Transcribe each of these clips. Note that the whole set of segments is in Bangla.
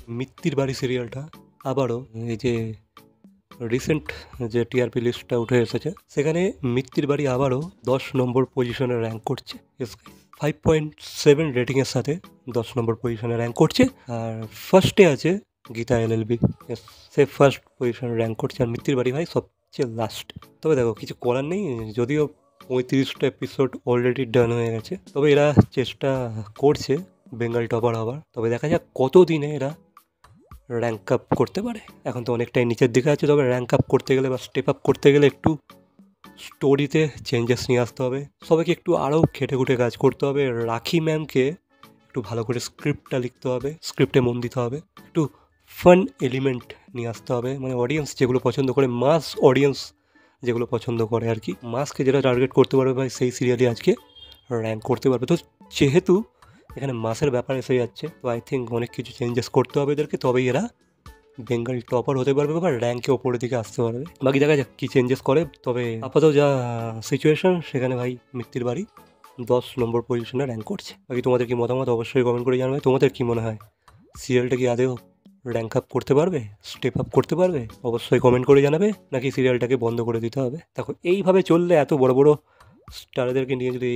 মিত্তির বাড়ি সিরিয়ালটা আবারও এই যে রিসেন্ট যে টিআরপি লিস্টটা উঠে এসেছে সেখানে মিত্তির বাড়ি আবারও 10 নম্বর পজিশনে র্যাঙ্ক করছে। 5.7 রেটিংয়ের সাথে 10 নম্বর পজিশনে র্যাঙ্ক করছে। আর ফার্স্টে আছে গীতা এলএলবি, সে ফার্স্ট পজিশনে র্যাঙ্ক করছে। আর মিত্তির বাড়ি ভাই সবচেয়ে লাস্ট। তবে দেখো কিছু করার নেই, যদিও 35টা এপিসোড অলরেডি ডান হয়ে গেছে, তবে এরা চেষ্টা করছে বেঙ্গল টপার হবার। তবে দেখা যাক কত দিনে এরা র্যাঙ্ক আপ করতে পারে। এখন তো অনেকটাই নিচের দিকে আছে, তবে র্যাঙ্ক আপ করতে গেলে বা স্টেপ আপ করতে গেলে একটু স্টোরিতে চেঞ্জেস নিয়ে আসতে হবে, সবাইকে একটু আরও খেটে খুঁটে কাজ করতে হবে। রাখি ম্যামকে একটু ভালো করে স্ক্রিপ্টটা লিখতে হবে, স্ক্রিপ্টে মন দিতে হবে, একটু ফান এলিমেন্ট নিয়ে আসতে হবে, মানে অডিয়েন্স যেগুলো পছন্দ করে, মাস অডিয়েন্স যেগুলো পছন্দ করে আর কি, মাসকে যেটা টার্গেট করতে পারবে ভাই সেই সিরিয়ালই আজকে র্যাঙ্ক করতে পারবে। তো যেহেতু এখানে মাসের ব্যাপার এসে যাচ্ছে, তো আই থিঙ্ক অনেক কিছু চেঞ্জেস করতে হবে এদেরকে, তবেই এরা বেঙ্গল টপার হতে পারবে বা র্যাঙ্কে ওপরের দিকে আসতে পারবে। বাকি দেখা যাক কী চেঞ্জেস করে। তবে আপাতত যা সিচুয়েশন সেখানে ভাই মিত্তির বাড়ি 10 নম্বর পজিশনে র্যাঙ্ক করছে। বাকি তোমাদের কি মতামত অবশ্যই কমেন্ট করে জানাবে। তোমাদের কি মনে হয় সিরিয়ালটা কি আদেও র্যাঙ্ক আপ করতে পারবে, স্টেপ আপ করতে পারবে? অবশ্যই কমেন্ট করে জানাবে, নাকি সিরিয়ালটাকে বন্ধ করে দিতে হবে। দেখো এইভাবে চললে, এত বড় বড় স্টারদেরকে নিয়ে যদি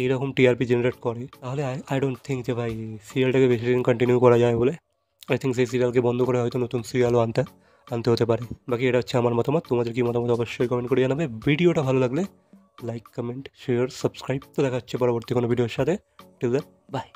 এইরকম টিআরপি জেনারেট করে, তাহলে আই ডোন্ট থিঙ্ক যে ভাই সিরিয়ালটাকে বেশি দিন কন্টিনিউ করা যায় বলে। আই থিঙ্ক সেই সিরিয়ালকে বন্ধ করে হয়তো নতুন সিরিয়ালও আনতে হতে পারে। বাকি এটা হচ্ছে আমার মতামত, তোমাদের কি মতামত অবশ্যই কমেন্ট করে জানাবে। ভিডিওটা ভালো লাগলে লাইক, কমেন্ট, শেয়ার, সাবস্ক্রাইব। তো দেখা হচ্ছে পরবর্তী কোনো ভিডিওর সাথে। Till then, by.